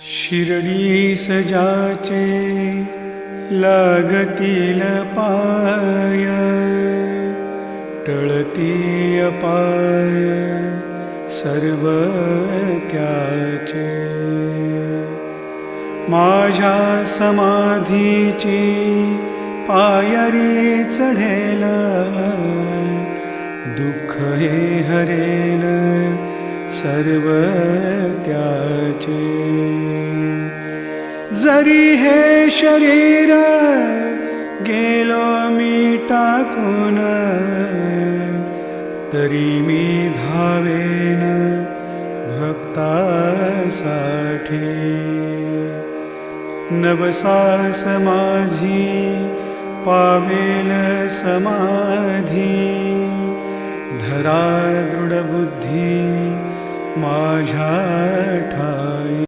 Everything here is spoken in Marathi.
शिर्डीस जाचे लागतील पाय, टळती अपाय सर्व त्याचे। माझ्या समाधीची पायरी चढेल, दुःख हे हरेल सर्व त्याचे। जरी हे शरीर गेलो मी टाकून, तरी मी धावेन भक्तासाठी। नवसास माझी पावेल समाधी, धरा दृढ बुद्धी माझ्या ठाई।